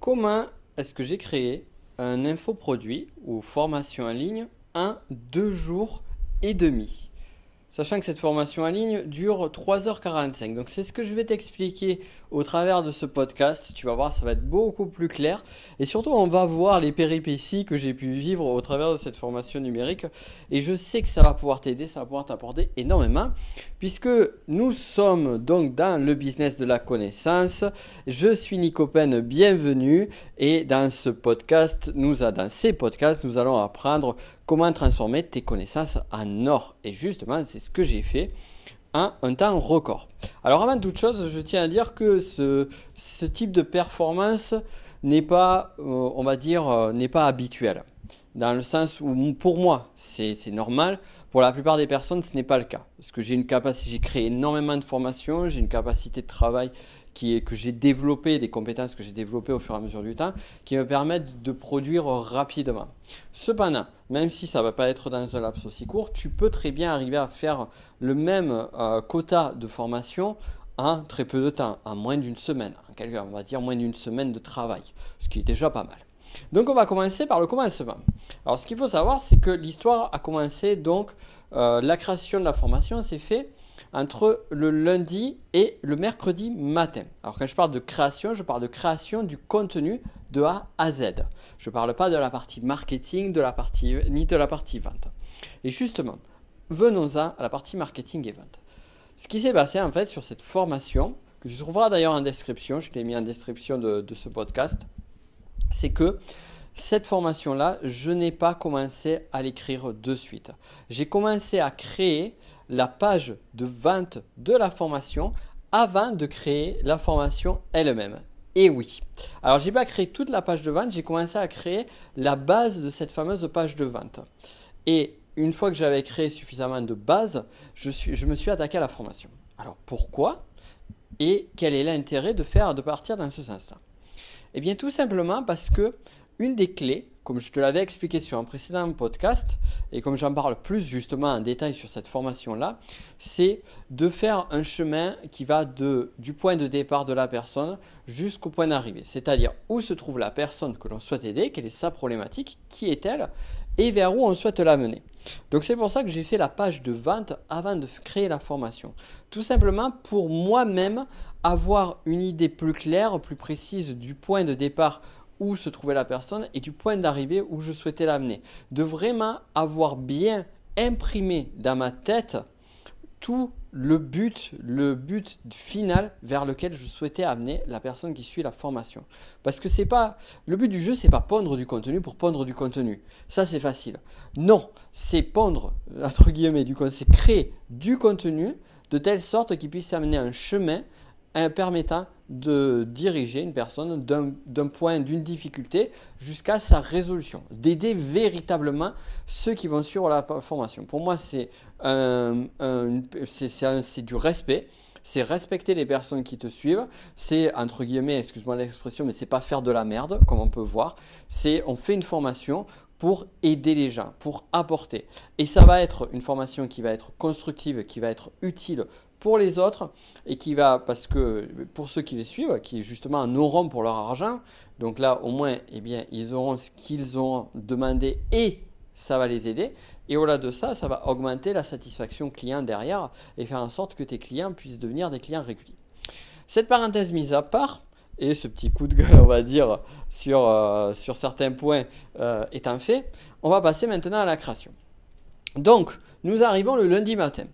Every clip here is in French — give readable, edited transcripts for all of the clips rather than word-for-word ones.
Comment est-ce que j'ai créé un infoproduit ou formation en ligne en 2 jours et demi? Sachant que cette formation en ligne dure 3h45. Donc c'est ce que je vais t'expliquer au travers de ce podcast. Tu vas voir, ça va être beaucoup plus clair. Et surtout, on va voir les péripéties que j'ai pu vivre au travers de cette formation numérique. Et je sais que ça va pouvoir t'aider, ça va pouvoir t'apporter énormément. Puisque nous sommes donc dans le business de la connaissance. Je suis Nico Pen, bienvenue. Et dans ces podcasts, nous allons apprendre comment transformer tes connaissances en or. Et justement, c'est ce que j'ai fait en un temps record. Alors avant toute chose, je tiens à dire que ce type de performance n'est pas, n'est pas habituel. Dans le sens où pour moi, c'est normal. Pour la plupart des personnes, ce n'est pas le cas. Parce que j'ai créé énormément de formations, j'ai une capacité de travail que j'ai développé, des compétences que j'ai développées au fur et à mesure du temps, qui me permettent de produire rapidement. Cependant, même si ça ne va pas être dans un laps aussi court, tu peux très bien arriver à faire le même quota de formation en très peu de temps, en moins d'une semaine, on va dire moins d'une semaine de travail, ce qui est déjà pas mal. Donc on va commencer par le commencement. Alors ce qu'il faut savoir, c'est que l'histoire a commencé, donc la création de la formation s'est faite entre le lundi et le mercredi matin. Alors quand je parle de création, je parle de création du contenu de A à Z. Je ne parle pas de la partie marketing, ni de la partie vente. Et justement, venons-en à la partie marketing et vente. Ce qui s'est passé en fait sur cette formation, que tu trouveras d'ailleurs en description, je l'ai mis en description de ce podcast, c'est que cette formation-là, je n'ai pas commencé à l'écrire de suite. J'ai commencé à créer la page de vente de la formation avant de créer la formation elle-même. Et oui. Alors, je n'ai pas créé toute la page de vente, j'ai commencé à créer la base de cette fameuse page de vente. Et une fois que j'avais créé suffisamment de base, je me suis attaqué à la formation. Alors, pourquoi et quel est l'intérêt de partir dans ce sens-là? Eh bien, tout simplement parce que une des clés, comme je te l'avais expliqué sur un précédent podcast, et comme j'en parle plus justement en détail sur cette formation-là, c'est de faire un chemin qui va du point de départ de la personne jusqu'au point d'arrivée. C'est-à-dire où se trouve la personne que l'on souhaite aider, quelle est sa problématique, qui est-elle, et vers où on souhaite l'amener. Donc c'est pour ça que j'ai fait la page de vente avant de créer la formation. Tout simplement pour moi-même avoir une idée plus claire, plus précise du point de départ où se trouvait la personne et du point d'arrivée où je souhaitais l'amener. De vraiment avoir bien imprimé dans ma tête tout le but final vers lequel je souhaitais amener la personne qui suit la formation. Parce que le but du jeu, c'est pas pondre du contenu pour pondre du contenu. Ça, c'est facile. Non, c'est pondre, entre guillemets, c'est créer du contenu de telle sorte qu'il puisse amener un chemin permettant de diriger une personne d'un point, d'une difficulté jusqu'à sa résolution, d'aider véritablement ceux qui vont suivre la formation. Pour moi, c'est du respect, c'est respecter les personnes qui te suivent, c'est entre guillemets, excuse-moi l'expression, mais c'est pas faire de la merde, comme on peut voir, on fait une formation pour aider les gens, pour apporter. Et ça va être une formation qui va être constructive, qui va être utile pour les autres et parce que pour ceux qui les suivent, qui justement en auront pour leur argent, donc là au moins, eh bien, ils auront ce qu'ils ont demandé et ça va les aider. Et au-delà de ça, ça va augmenter la satisfaction client derrière et faire en sorte que tes clients puissent devenir des clients réguliers. Cette parenthèse mise à part, et ce petit coup de gueule, on va dire, sur certains points étant fait, on va passer maintenant à la création. Donc, nous arrivons le lundi matin.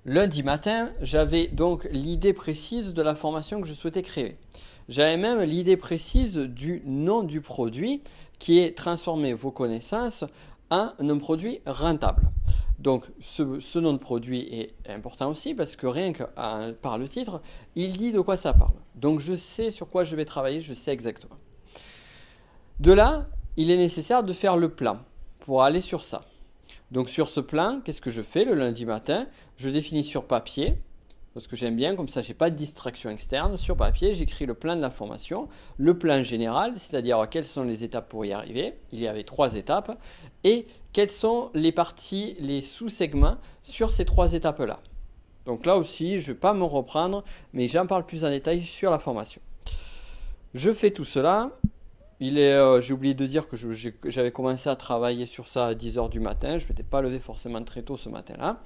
Lundi matin, j'avais donc l'idée précise de la formation que je souhaitais créer. J'avais même l'idée précise du nom du produit qui est transformer vos connaissances en un produit rentable. Donc ce nom de produit est important aussi parce que rien que par le titre, il dit de quoi ça parle. Donc je sais sur quoi je vais travailler, je sais exactement. De là, il est nécessaire de faire le plan pour aller sur ça. Donc sur ce plan, qu'est-ce que je fais le lundi matin? Je définis sur papier, parce que j'aime bien, comme ça je n'ai pas de distraction externe. Sur papier, j'écris le plan de la formation, le plan général, c'est-à-dire quelles sont les étapes pour y arriver. Il y avait 3 étapes. Et quelles sont les parties, les sous-segments sur ces 3 étapes-là. Donc là aussi, je ne vais pas me reprendre, mais j'en parle plus en détail sur la formation. Je fais tout cela. J'ai oublié de dire que j'avais commencé à travailler sur ça à 10 heures du matin. Je ne m'étais pas levé forcément très tôt ce matin-là.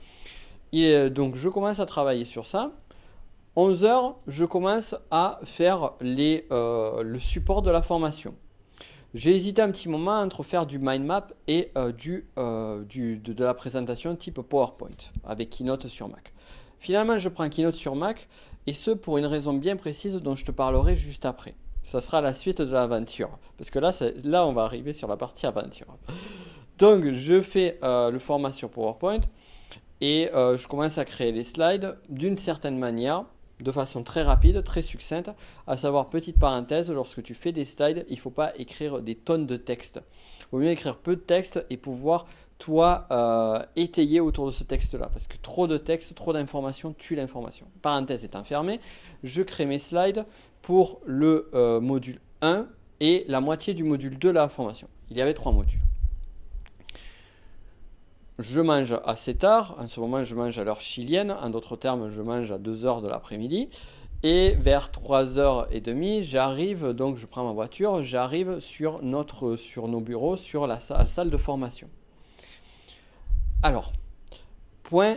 Donc je commence à travailler sur ça. 11 heures, je commence à faire le support de la formation. J'ai hésité un petit moment entre faire du mind map et de la présentation type PowerPoint avec Keynote sur Mac. Finalement, je prends Keynote sur Mac et ce pour une raison bien précise dont je te parlerai juste après. Ça sera la suite de l'aventure parce que là, on va arriver sur la partie aventure. Donc, je fais le format sur PowerPoint et je commence à créer les slides d'une certaine manière. De façon très rapide, très succincte, à savoir, petite parenthèse, lorsque tu fais des slides, il ne faut pas écrire des tonnes de texte. Il vaut mieux écrire peu de texte et pouvoir, toi, étayer autour de ce texte-là. Parce que trop de texte, trop d'informations tue l'information. Parenthèse étant fermée, je crée mes slides pour le module 1 et la moitié du module 2 de la formation. Il y avait 3 modules. Je mange assez tard, en ce moment je mange à l'heure chilienne, en d'autres termes je mange à 2 heures de l'après-midi et vers 3h30 j'arrive, donc je prends ma voiture, j'arrive sur nos bureaux, sur la salle de formation. Alors, point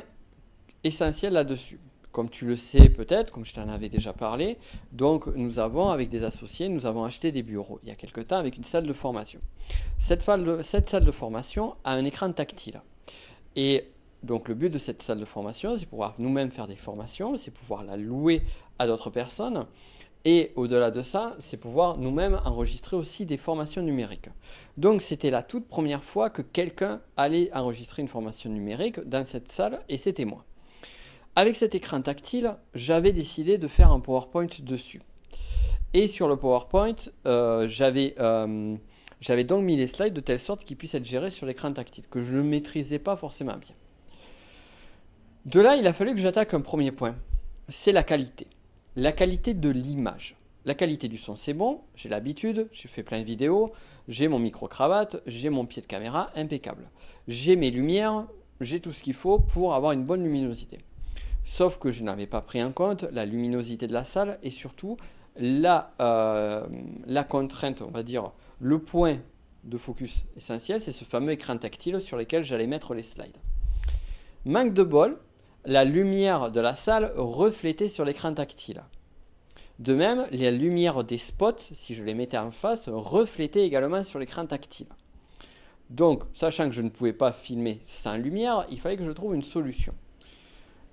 essentiel là-dessus, comme tu le sais peut-être, comme je t'en avais déjà parlé, donc nous avons avec des associés, nous avons acheté des bureaux il y a quelque temps avec une salle de formation. Cette salle de formation a un écran tactile. Et donc le but de cette salle de formation, c'est pouvoir nous-mêmes faire des formations, c'est pouvoir la louer à d'autres personnes. Et au-delà de ça, c'est pouvoir nous-mêmes enregistrer aussi des formations numériques. Donc c'était la toute première fois que quelqu'un allait enregistrer une formation numérique dans cette salle et c'était moi. Avec cet écran tactile, j'avais décidé de faire un PowerPoint dessus. Et sur le PowerPoint, j'avais donc mis les slides de telle sorte qu'ils puissent être gérés sur l'écran tactile, que je ne maîtrisais pas forcément bien. De là, il a fallu que j'attaque un premier point, c'est la qualité. La qualité de l'image. La qualité du son, c'est bon, j'ai l'habitude, j'ai fait plein de vidéos, j'ai mon micro-cravate, j'ai mon pied de caméra impeccable. J'ai mes lumières, j'ai tout ce qu'il faut pour avoir une bonne luminosité. Sauf que je n'avais pas pris en compte la luminosité de la salle et surtout la contrainte, on va dire, le point de focus essentiel, c'est ce fameux écran tactile sur lequel j'allais mettre les slides. Manque de bol, la lumière de la salle reflétait sur l'écran tactile. De même, les lumières des spots, si je les mettais en face, reflétaient également sur l'écran tactile. Donc, sachant que je ne pouvais pas filmer sans lumière, il fallait que je trouve une solution.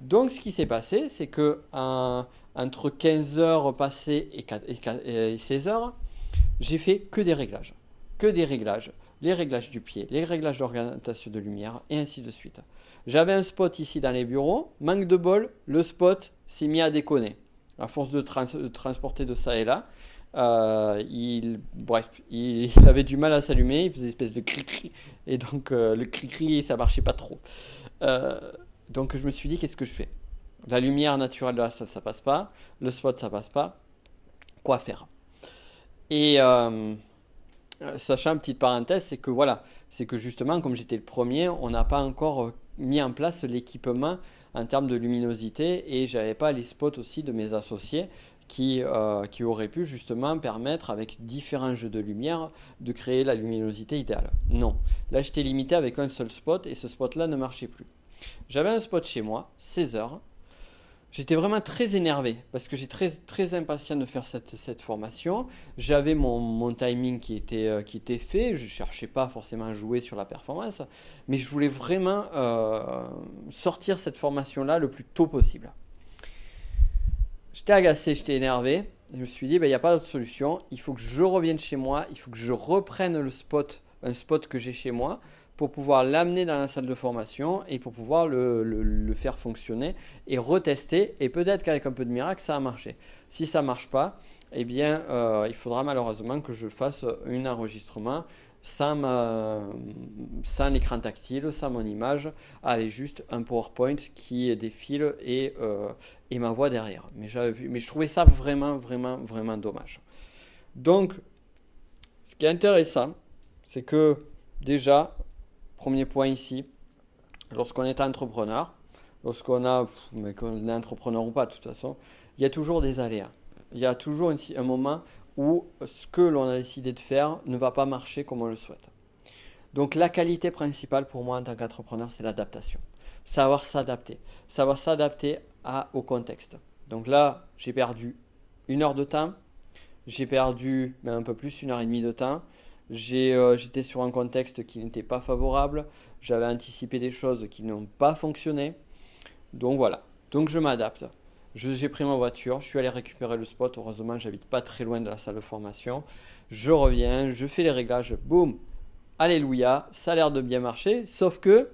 Donc, ce qui s'est passé, c'est que entre 15 heures passées et 16 heures, j'ai fait que des réglages. Que des réglages. Les réglages du pied, les réglages d'orientation de lumière et ainsi de suite. J'avais un spot ici dans les bureaux. Manque de bol, le spot s'est mis à déconner. À force de transporter de ça et là, il avait du mal à s'allumer. Il faisait une espèce de cri-cri. Et donc le cri-cri, ça marchait pas trop. Donc je me suis dit, qu'est-ce que je fais? La lumière naturelle de la salle, ça passe pas. Le spot, ça passe pas. Quoi faire? Et sachant, petite parenthèse, c'est que voilà, c'est que justement, comme j'étais le premier, on n'a pas encore mis en place l'équipement en termes de luminosité et j'avais pas les spots aussi de mes associés qui auraient pu justement permettre, avec différents jeux de lumière, de créer la luminosité idéale. Non, là j'étais limité avec un seul spot et ce spot-là ne marchait plus. J'avais un spot chez moi, 16 heures. J'étais vraiment très énervé parce que j'étais très impatient de faire cette formation. J'avais mon timing qui était fait. Je ne cherchais pas forcément à jouer sur la performance, mais je voulais vraiment sortir cette formation-là le plus tôt possible. J'étais agacé, j'étais énervé. Je me suis dit, il n'y a pas d'autre solution. Il faut que je revienne chez moi. Il faut que je reprenne un spot que j'ai chez moi, pour pouvoir l'amener dans la salle de formation et pour pouvoir le faire fonctionner et retester. Et peut-être qu'avec un peu de miracle, ça a marché. Si ça ne marche pas, eh bien, il faudra malheureusement que je fasse un enregistrement sans l'écran tactile, sans mon image, avec juste un PowerPoint qui défile et ma voix derrière. Mais je trouvais ça vraiment, vraiment, vraiment dommage. Donc, ce qui est intéressant, c'est que déjà, premier point ici, lorsqu'on est entrepreneur, mais qu'on est entrepreneur ou pas de toute façon, il y a toujours des aléas. Il y a toujours un moment où ce que l'on a décidé de faire ne va pas marcher comme on le souhaite. Donc la qualité principale pour moi en tant qu'entrepreneur, c'est l'adaptation. Savoir s'adapter au contexte. Donc là, j'ai perdu 1 heure de temps, j'ai perdu un peu plus, 1 heure et demie de temps. J'étais sur un contexte qui n'était pas favorable, j'avais anticipé des choses qui n'ont pas fonctionné. Donc voilà, donc je m'adapte. J'ai pris ma voiture, je suis allé récupérer le spot. Heureusement, j'habite pas très loin de la salle de formation. Je reviens, je fais les réglages, boum, alléluia, ça a l'air de bien marcher. Sauf que,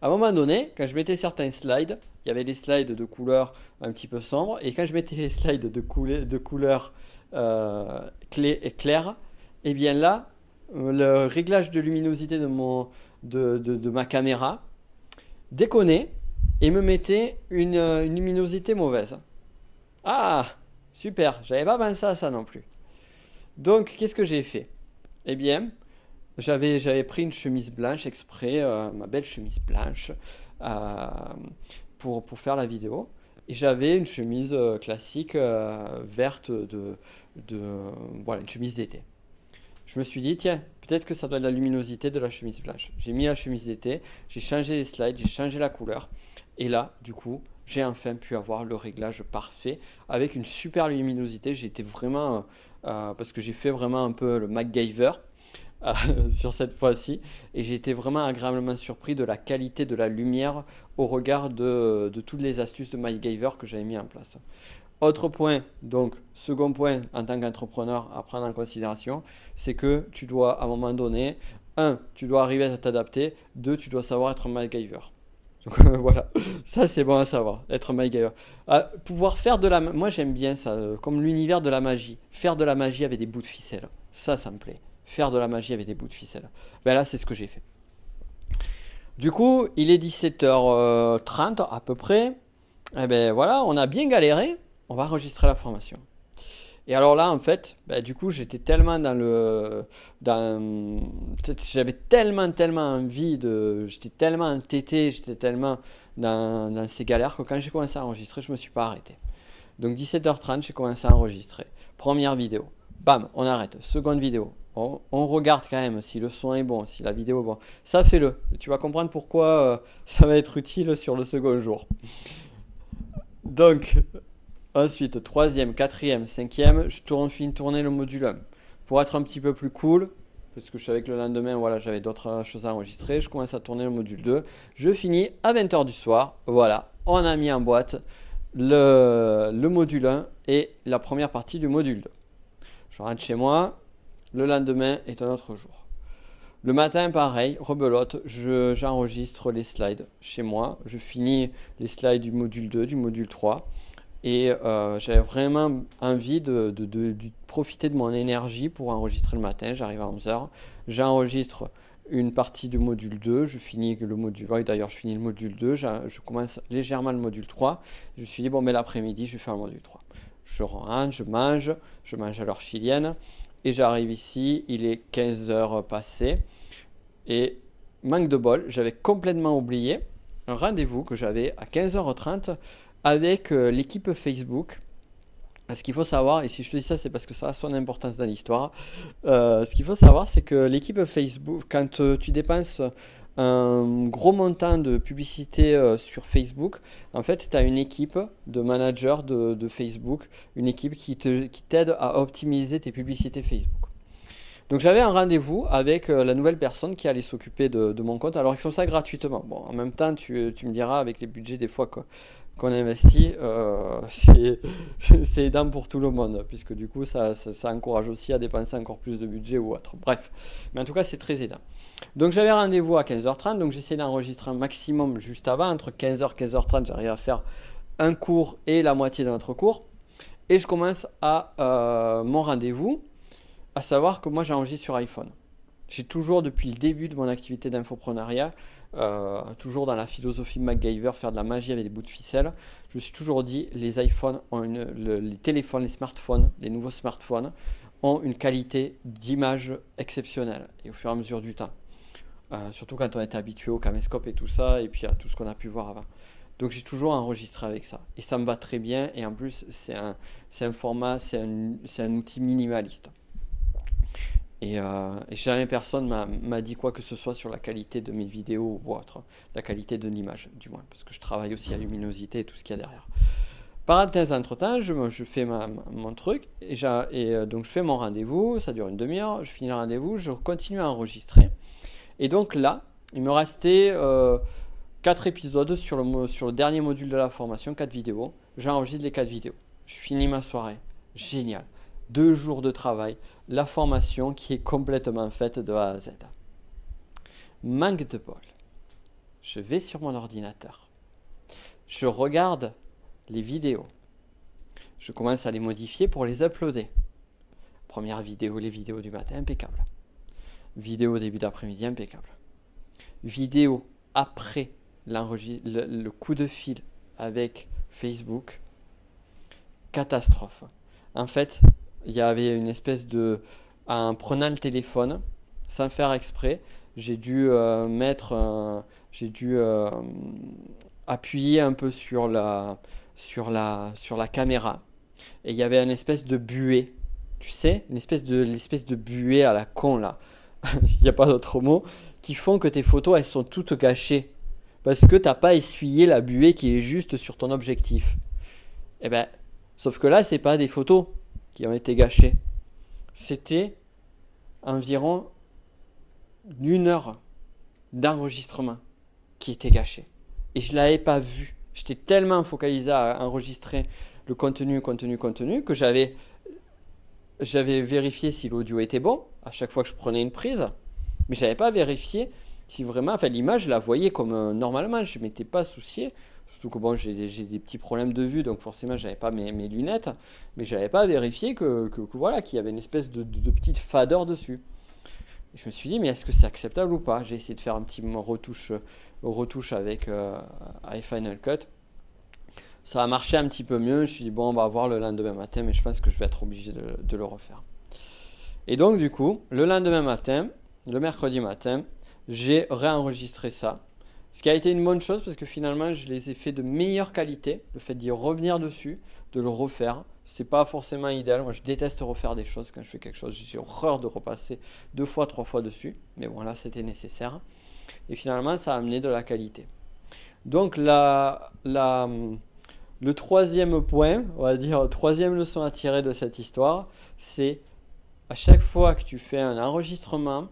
à un moment donné, quand je mettais certains slides, il y avait des slides de couleur un petit peu sombre, et quand je mettais les slides de couleur claire, et bien là, le réglage de luminosité de ma caméra déconnait et me mettait une luminosité mauvaise. Ah, super, j'avais pas pensé à ça non plus. Donc, qu'est-ce que j'ai fait? Eh bien, j'avais pris une chemise blanche exprès, ma belle chemise blanche, euh, pour faire la vidéo. Et j'avais une chemise classique verte voilà, une chemise d'été. Je me suis dit, tiens, peut-être que ça doit être la luminosité de la chemise blanche. J'ai mis la chemise d'été, j'ai changé les slides, j'ai changé la couleur. Et là, du coup, j'ai enfin pu avoir le réglage parfait avec une super luminosité. J'ai été vraiment, parce que j'ai fait vraiment un peu le MacGyver sur cette fois-ci. Et j'ai été vraiment agréablement surpris de la qualité de la lumière au regard de toutes les astuces de MacGyver que j'avais mis en place. Autre point, donc second point en tant qu'entrepreneur à prendre en considération, c'est que tu dois à un moment donné, 1, tu dois arriver à t'adapter, 2, tu dois savoir être un MacGyver. Donc voilà, ça c'est bon à savoir, être un MacGyver. Pouvoir faire moi j'aime bien ça, comme l'univers de la magie, faire de la magie avec des bouts de ficelle, ça me plaît, faire de la magie avec des bouts de ficelle. Ben là c'est ce que j'ai fait. Du coup, il est 17h30 à peu près, et ben voilà, on a bien galéré. On va enregistrer la formation. Et alors là, en fait, du coup, j'étais tellement j'avais tellement envie j'étais tellement entêté, j'étais tellement dans ces galères que quand j'ai commencé à enregistrer, je me suis pas arrêté. Donc 17h30, j'ai commencé à enregistrer. Première vidéo. Bam, on arrête. Seconde vidéo. On regarde quand même si le son est bon, si la vidéo est bon. Ça, fais-le. Tu vas comprendre pourquoi ça va être utile sur le second jour. Donc, ensuite, troisième, quatrième, cinquième, finis de tourner le module 1. Pour être un petit peu plus cool, parce que je savais que le lendemain, voilà, j'avais d'autres choses à enregistrer, je commence à tourner le module 2. Je finis à 20h du soir. Voilà, on a mis en boîte le module 1 et la première partie du module 2. Je rentre chez moi, le lendemain est un autre jour. Le matin, pareil, rebelote, j'enregistre les slides chez moi. Je finis les slides du module 2, du module 3. Et j'avais vraiment envie de profiter de mon énergie pour enregistrer le matin. J'arrive à 11h, j'enregistre une partie du module 2, je finis le module, oui, d'ailleurs je finis le module 2, je commence légèrement le module 3. Je me suis dit, bon, mais l'après-midi, je vais faire le module 3. Je rentre, je mange à l'heure chilienne, et j'arrive ici, il est 15h passé, et manque de bol, j'avais complètement oublié un rendez-vous que j'avais à 15h30 avec l'équipe Facebook. Ce qu'il faut savoir, et si je te dis ça, c'est parce que ça a son importance dans l'histoire. Ce qu'il faut savoir, c'est que l'équipe Facebook, quand tu dépenses un gros montant de publicité sur Facebook, en fait, tu as une équipe de managers de Facebook, une équipe qui t'aide à optimiser tes publicités Facebook. Donc j'avais un rendez-vous avec la nouvelle personne qui allait s'occuper de mon compte. Alors ils font ça gratuitement. Bon, en même temps, tu me diras, avec les budgets des fois qu'on investit, c'est aidant pour tout le monde, puisque du coup ça encourage aussi à dépenser encore plus de budget ou autre. Bref, mais en tout cas c'est très aidant. Donc j'avais rendez-vous à 15h30, donc j'essaie d'enregistrer un maximum juste avant, entre 15h et 15h30, j'arrive à faire un cours et la moitié de notre cours. Et je commence à mon rendez-vous, à savoir que moi j'enregistre sur iPhone. J'ai toujours, depuis le début de mon activité d'infoprenariat, toujours dans la philosophie MacGyver, faire de la magie avec des bouts de ficelle, je me suis toujours dit, les iPhones ont les téléphones, les smartphones, les nouveaux smartphones ont une qualité d'image exceptionnelle, et au fur et à mesure du temps. Surtout quand on était habitué au caméscope et tout ça, et puis à tout ce qu'on a pu voir avant. Donc j'ai toujours enregistré avec ça. Et ça me va très bien. Et en plus, c'est un format, c'est un outil minimaliste. Et jamais personne m'a dit quoi que ce soit sur la qualité de mes vidéos ou autre. La qualité de l'image, du moins. Parce que je travaille aussi à luminosité et tout ce qu'il y a derrière. Parenthèse entre-temps, je fais mon truc. Donc je fais mon rendez-vous. Ça dure une demi-heure. Je finis le rendez-vous. Je continue à enregistrer. Et donc là, il me restait 4 épisodes sur le dernier module de la formation, 4 vidéos. J'enregistre les 4 vidéos. Je finis ma soirée. Génial. 2 jours de travail. La formation qui est complètement faite de A à Z. Manque de bol. Je vais sur mon ordinateur. Je regarde les vidéos. Je commence à les modifier pour les uploader. Première vidéo, les vidéos du matin, impeccable. Vidéo début d'après-midi, impeccable. Vidéo après le coup de fil avec Facebook, catastrophe. En fait, il y avait une espèce en prenant le téléphone, sans faire exprès, j'ai dû appuyer un peu sur la caméra. Et il y avait une espèce de buée, tu sais, l'espèce de buée à la con là. Il n'y a pas d'autre mot, qui font que tes photos elles sont toutes gâchées parce que tu n'as pas essuyé la buée qui est juste sur ton objectif. Et ben, sauf que là, c'est pas des photos qui ont été gâchées. C'était environ 1 heure d'enregistrement qui était gâché. Et je ne l'avais pas vu. J'étais tellement focalisé à enregistrer le contenu que j'avais vérifié si l'audio était bon à chaque fois que je prenais une prise. Mais je n'avais pas vérifié si vraiment, l'image, je la voyais comme normalement. Je ne m'étais pas soucié. Surtout que bon, j'ai des petits problèmes de vue, donc forcément, je n'avais pas mes lunettes. Mais je n'avais pas vérifié voilà, qu'il y avait une espèce de petite fadeur dessus. Et je me suis dit, mais est-ce que c'est acceptable ou pas? J'ai essayé de faire un petit retouche avec Final Cut. Ça a marché un petit peu mieux. Je me suis dit, bon, on va voir le lendemain matin, mais je pense que je vais être obligé de le refaire. Et donc, du coup, le lendemain matin, le mercredi matin, j'ai réenregistré ça. Ce qui a été une bonne chose parce que finalement, je les ai fait de meilleure qualité. Le fait d'y revenir dessus, de le refaire, c'est pas forcément idéal. Moi, je déteste refaire des choses quand je fais quelque chose. J'ai horreur de repasser 2 fois, 3 fois dessus. Mais bon, là, c'était nécessaire. Et finalement, ça a amené de la qualité. Donc, le troisième point, on va dire, troisième leçon à tirer de cette histoire, c'est à chaque fois que tu fais un enregistrement,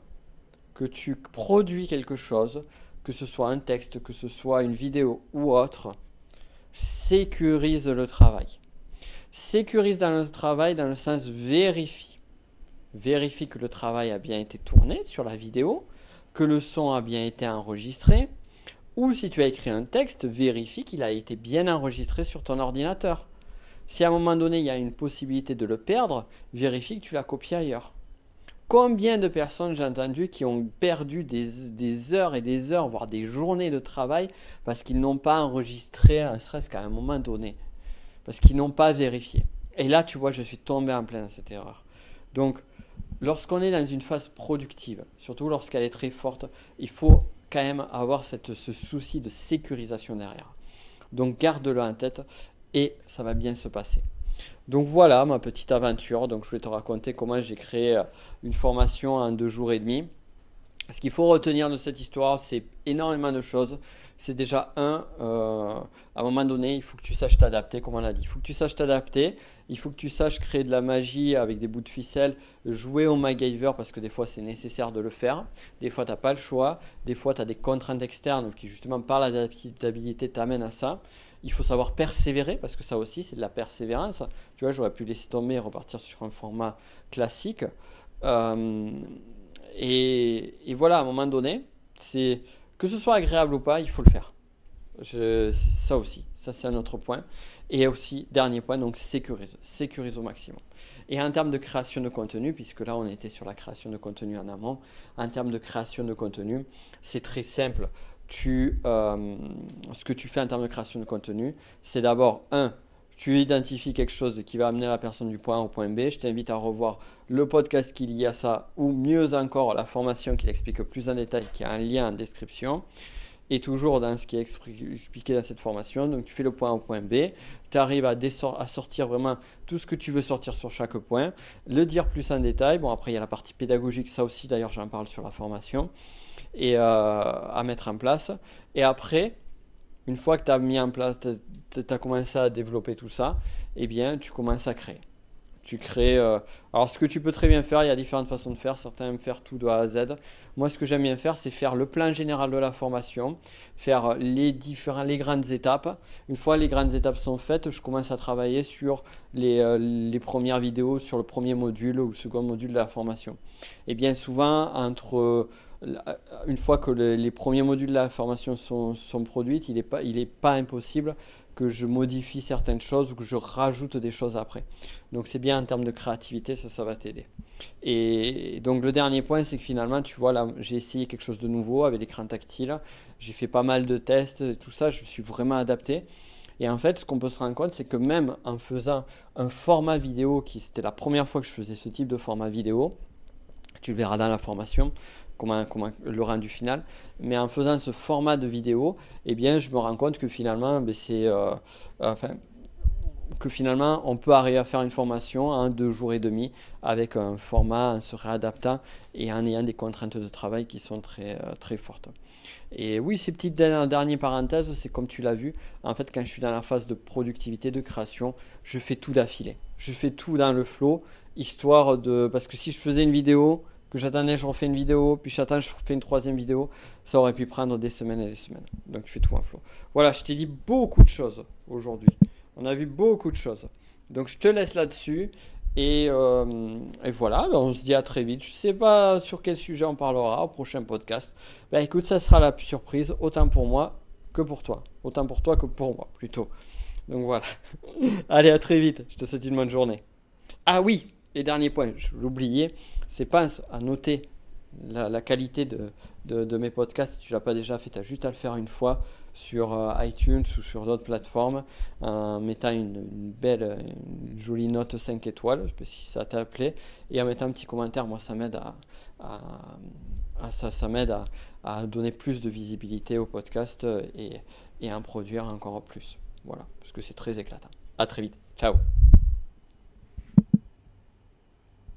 que tu produis quelque chose, que ce soit un texte, que ce soit une vidéo ou autre, sécurise le travail. Sécurise dans le travail dans le sens vérifie. Vérifie que le travail a bien été tourné sur la vidéo, que le son a bien été enregistré, ou si tu as écrit un texte, vérifie qu'il a été bien enregistré sur ton ordinateur. Si à un moment donné, il y a une possibilité de le perdre, vérifie que tu l'as copié ailleurs. Combien de personnes j'ai entendu qui ont perdu des heures et des heures, voire des journées de travail parce qu'ils n'ont pas enregistré, ne serait-ce qu'à un moment donné, parce qu'ils n'ont pas vérifié. Et là, tu vois, je suis tombé en plein dans cette erreur. Donc, lorsqu'on est dans une phase productive, surtout lorsqu'elle est très forte, il faut quand même avoir ce souci de sécurisation derrière. Donc, garde-le en tête et ça va bien se passer. Donc voilà ma petite aventure. Donc je vais te raconter comment j'ai créé une formation en 2 jours et demi. Ce qu'il faut retenir de cette histoire, c'est énormément de choses. C'est déjà à un moment donné, il faut que tu saches t'adapter, comme on l'a dit. Il faut que tu saches t'adapter, il faut que tu saches créer de la magie avec des bouts de ficelle, jouer au MacGyver parce que des fois c'est nécessaire de le faire. Des fois tu n'as pas le choix, des fois tu as des contraintes externes qui justement par l'adaptabilité t'amènent à ça. Il faut savoir persévérer parce que ça aussi c'est de la persévérance. Tu vois, j'aurais pu laisser tomber et repartir sur un format classique. Et voilà, à un moment donné, c'est que ce soit agréable ou pas, il faut le faire. Ça aussi, ça c'est un autre point. Et aussi, dernier point, donc sécurise au maximum. Et en termes de création de contenu, puisque là on était sur la création de contenu en amont, en termes de création de contenu, c'est très simple. Ce que tu fais en termes de création de contenu, c'est d'abord tu identifies quelque chose qui va amener la personne du point A au point B. Je t'invite à revoir le podcast qui est lié à ça ou mieux encore la formation qui l'explique plus en détail qui a un lien en description. et toujours dans ce qui est expliqué dans cette formation. Donc tu fais le point A au point B, tu arrives à sortir vraiment tout ce que tu veux sortir sur chaque point, le dire plus en détail. Bon, après il y a la partie pédagogique, ça aussi d'ailleurs j'en parle sur la formation, et à mettre en place. Et après, une fois que tu as mis en place, tu as commencé à développer tout ça, eh bien tu commences à créer. Tu crées. Alors, ce que tu peux très bien faire, il y a différentes façons de faire. Certains aiment faire tout de A à Z. Moi, ce que j'aime bien faire, c'est faire le plan général de la formation, faire les grandes étapes. Une fois les grandes étapes sont faites, je commence à travailler sur les premières vidéos, sur le premier module ou le second module de la formation. Et bien souvent, une fois que les premiers modules de la formation sont produits, il est pas impossible que je modifie certaines choses ou que je rajoute des choses après. Donc c'est bien en termes de créativité, ça va t'aider. Et donc le dernier point, c'est que finalement, tu vois, là, j'ai essayé quelque chose de nouveau avec l'écran tactile. J'ai fait pas mal de tests, tout ça, je me suis vraiment adapté. Et en fait, ce qu'on peut se rendre compte, c'est que même en faisant un format vidéo, c'était la première fois que je faisais ce type de format vidéo, tu le verras dans la formation, comment le rendu final. Mais en faisant ce format de vidéo, eh bien, je me rends compte que finalement, on peut arriver à faire une formation en 2 jours et demi avec un format en se réadaptant et en ayant des contraintes de travail qui sont très, très fortes. Et oui, ces petites dernières parenthèses, c'est comme tu l'as vu, en fait, quand je suis dans la phase de productivité, de création, je fais tout d'affilée. Je fais tout dans le flow, parce que si je faisais une vidéo, que j'attendais, je refais une vidéo, puis j'attends, je fais une 3e vidéo, ça aurait pu prendre des semaines et des semaines. Donc je fais tout en flow. Voilà, je t'ai dit beaucoup de choses aujourd'hui. On a vu beaucoup de choses. Donc je te laisse là-dessus. Et voilà, on se dit à très vite. Je ne sais pas sur quel sujet on parlera au prochain podcast. Écoute, ça sera la surprise, autant pour moi que pour toi. Autant pour toi que pour moi, plutôt. Donc voilà. Allez, à très vite. Je te souhaite une bonne journée. Ah oui, et dernier point, je l'oubliais, c'est pense à noter la qualité de mes podcasts. Si tu ne l'as pas déjà fait, tu as juste à le faire une fois sur iTunes ou sur d'autres plateformes en mettant une jolie note 5 étoiles si ça t'a appelé, et en mettant un petit commentaire. Moi, ça m'aide à donner plus de visibilité au podcast et à en produire encore plus. Voilà, parce que c'est très éclatant. À très vite. Ciao.